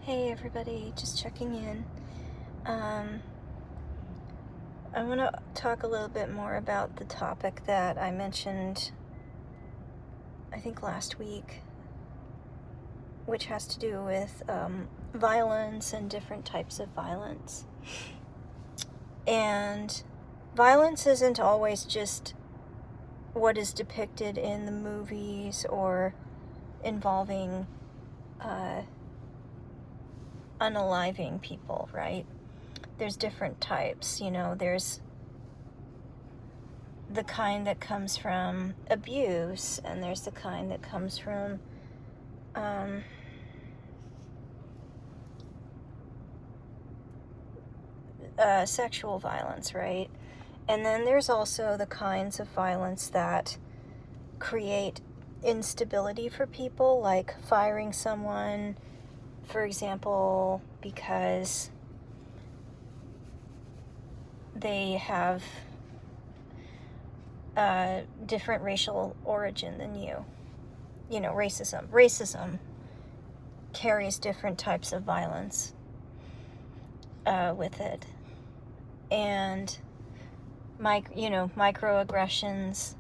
Hey everybody, just checking in. I want to talk a little bit more about the topic that I mentioned, I think last week, which has to do with violence and different types of violence. And violence isn't always just what is depicted in the movies or involving unaliving people, right? There's different types, there's the kind that comes from abuse, and there's the kind that comes from sexual violence, right? And then there's also the kinds of violence that create instability for people, like firing someone, for example, because they have different racial origin than you. Racism carries different types of violence with it. And microaggressions,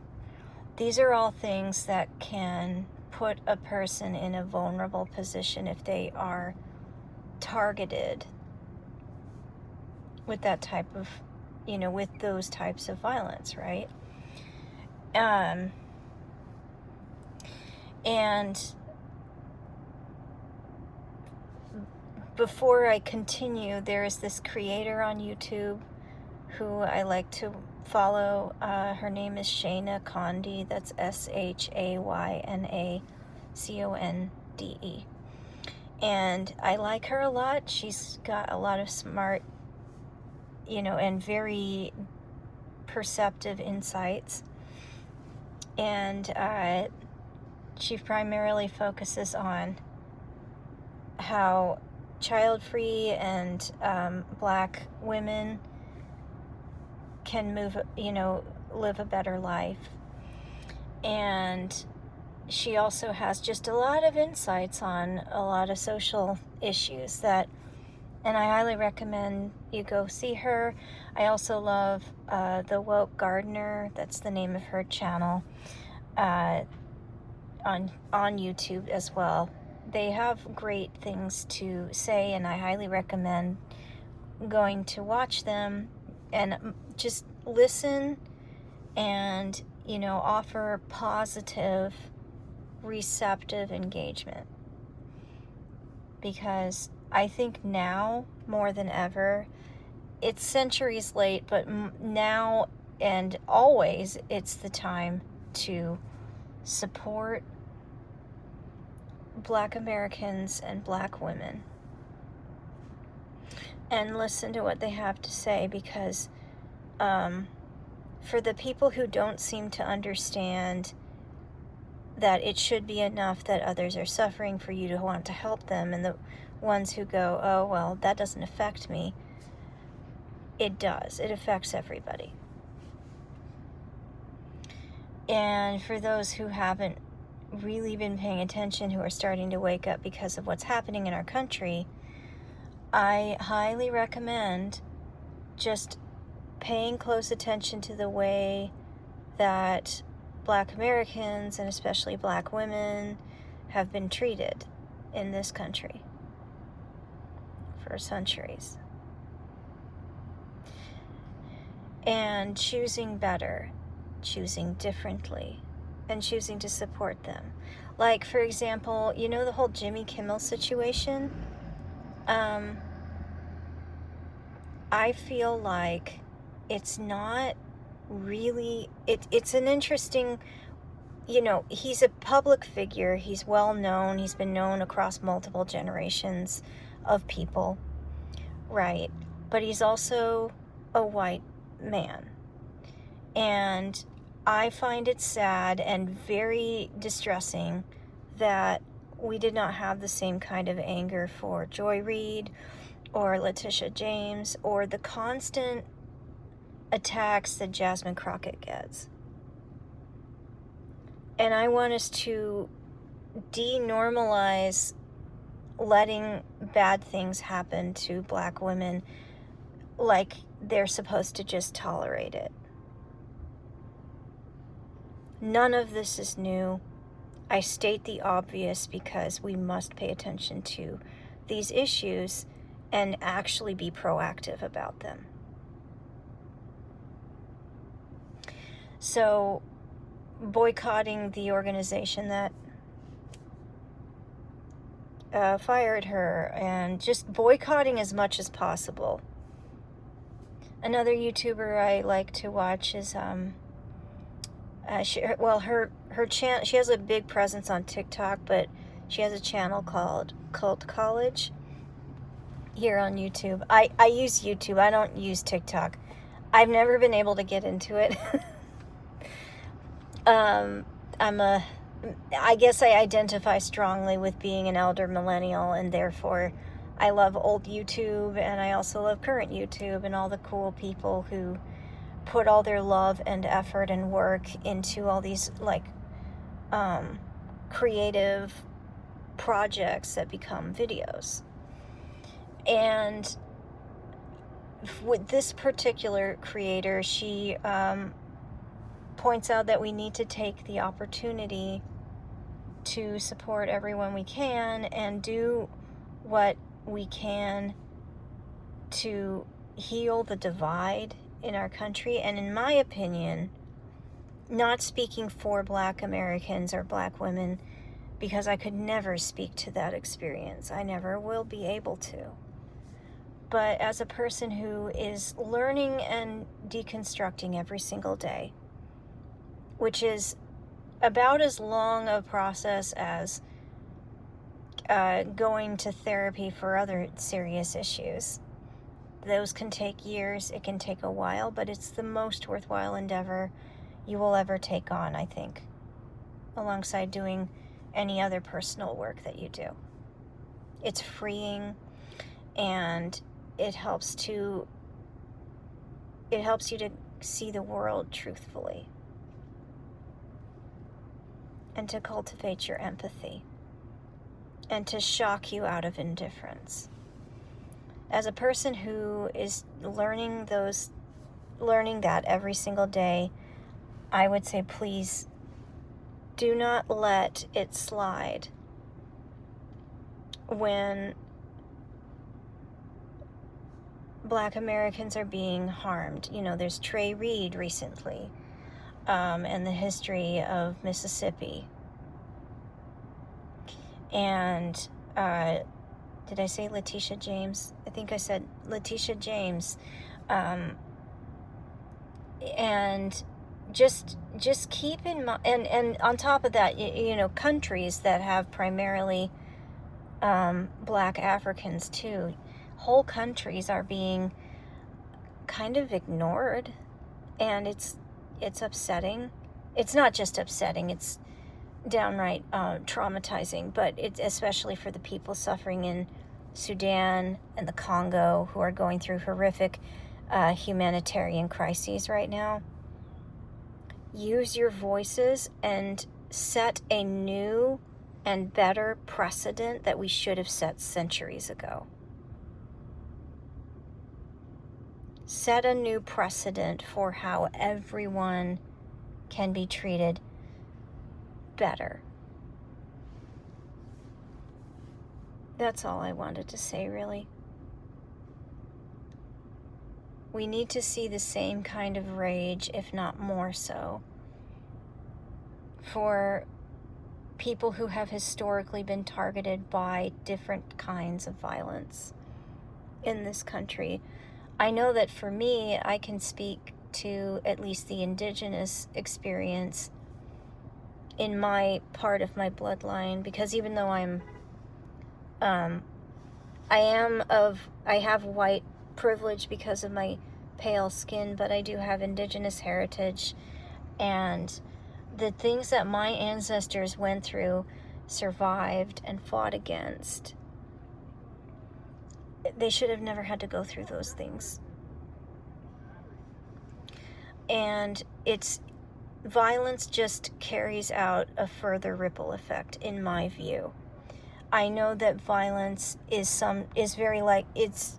these are all things that can put a person in a vulnerable position if they are targeted with that type of, with those types of violence, right? And before I continue, there is this creator on YouTube who I like to follow. Her name is Shayna Condi. That's SHAYNACONDE. And I like her a lot. She's got a lot of smart, and very perceptive insights. And she primarily focuses on how child-free and black women can live a better life. And she also has just a lot of insights on a lot of social issues and I highly recommend you go see her. I also love The Woke Gardener. That's the name of her channel on YouTube as well. They have great things to say, and I highly recommend going to watch them and just listen and, offer positive, receptive engagement. Because I think now, more than ever, it's centuries late, but now and always, it's the time to support Black Americans and Black women and listen to what they have to say, because for the people who don't seem to understand that it should be enough that others are suffering for you to want to help them, and the ones who go, oh, well, that doesn't affect me, it does. It affects everybody. And for those who haven't really been paying attention, who are starting to wake up because of what's happening in our country, I highly recommend just paying close attention to the way that Black Americans, and especially Black women, have been treated in this country for centuries. And choosing better, choosing differently, and choosing to support them. Like, for example, the whole Jimmy Kimmel situation? I feel like it's not really, it's an interesting, he's a public figure, he's well known, he's been known across multiple generations of people, right? But he's also a white man. And I find it sad and very distressing that we did not have the same kind of anger for Joy Reid or Letitia James, or the constant attacks that Jasmine Crockett gets. And I want us to denormalize letting bad things happen to Black women like they're supposed to just tolerate it. None of this is new. I state the obvious because we must pay attention to these issues and actually be proactive about them. So, boycotting the organization that fired her, and just boycotting as much as possible. Another YouTuber I like to watch is her channel. She has a big presence on TikTok, but she has a channel called Cult College here on YouTube. I use YouTube. I don't use TikTok. I've never been able to get into it. I guess I identify strongly with being an elder millennial, and therefore I love old YouTube, and I also love current YouTube and all the cool people who put all their love and effort and work into all these creative projects that become videos. And with this particular creator, she points out that we need to take the opportunity to support everyone we can and do what we can to heal the divide in our country. And in my opinion, not speaking for Black Americans or Black women, because I could never speak to that experience. I never will be able to. But as a person who is learning and deconstructing every single day, which is about as long a process as going to therapy for other serious issues. Those can take years, it can take a while, but it's the most worthwhile endeavor you will ever take on, I think, alongside doing any other personal work that you do. It's freeing, and it helps you to see the world truthfully and to cultivate your empathy and to shock you out of indifference. As a person who is learning that every single day, I would say, please do not let it slide when Black Americans are being harmed. You know, there's Trey Reed recently, and the history of Mississippi. And did I say Letitia James? I think I said Letitia James. And just keep in mind, and on top of that, you know, countries that have primarily Black Africans too, whole countries are being kind of ignored, and it's upsetting. It's not just upsetting, it's downright traumatizing, but it's especially for the people suffering in Sudan and the Congo, who are going through horrific humanitarian crises right now. Use your voices and set a new and better precedent that we should have set centuries ago. Set a new precedent for how everyone can be treated better. That's all I wanted to say, really. We need to see the same kind of rage, if not more so, for people who have historically been targeted by different kinds of violence in this country. I know that for me, I can speak to at least the indigenous experience in my part of my bloodline, because even though I have white privilege because of my pale skin, but I do have indigenous heritage, and the things that my ancestors went through, survived, and fought against, they should have never had to go through those things. And violence just carries out a further ripple effect, in my view. I know that violence is very, like, it's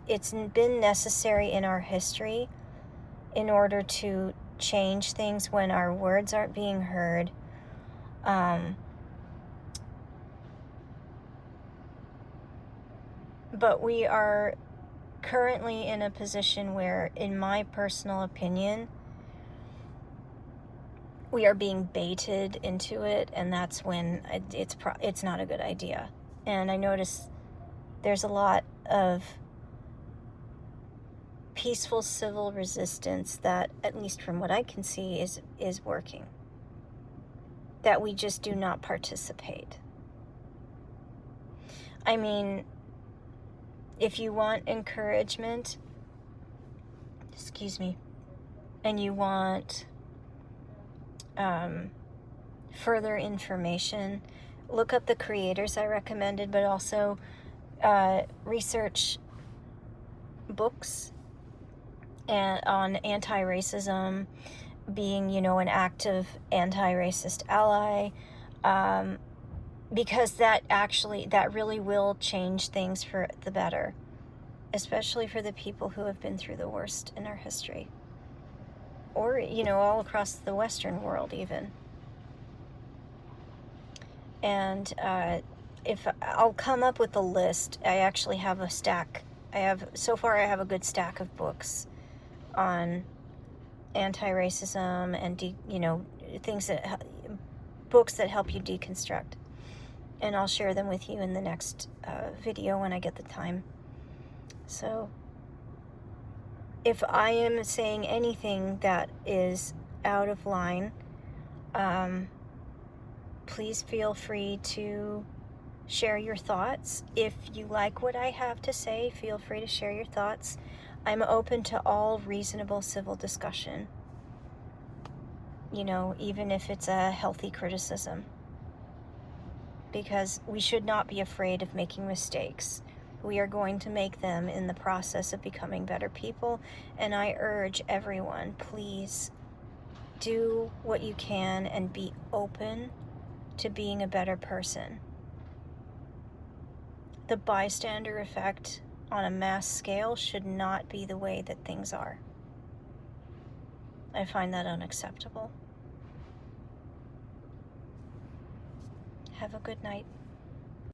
been necessary in our history in order to change things when our words aren't being heard. But we are currently in a position where, in my personal opinion, we are being baited into it, and that's when it's not a good idea. And I notice there's a lot of peaceful civil resistance that, at least from what I can see, is working. That we just do not participate. I mean, if you want encouragement, excuse me, and you want further information, look up the creators I recommended, but also research books on anti-racism, being, an active anti-racist ally, because that really will change things for the better, especially for the people who have been through the worst in our history, or, all across the Western world even. And if I'll come up with a list, I actually have a stack. So far I have a good stack of books on anti-racism and books that help you deconstruct. And I'll share them with you in the next video when I get the time. So if I am saying anything that is out of line, please feel free to share your thoughts. If you like what I have to say, feel free to share your thoughts. I'm open to all reasonable civil discussion, even if it's a healthy criticism, because we should not be afraid of making mistakes. We are going to make them in the process of becoming better people, and I urge everyone, please do what you can and be open to being a better person. The bystander effect on a mass scale should not be the way that things are. I find that unacceptable. Have a good night.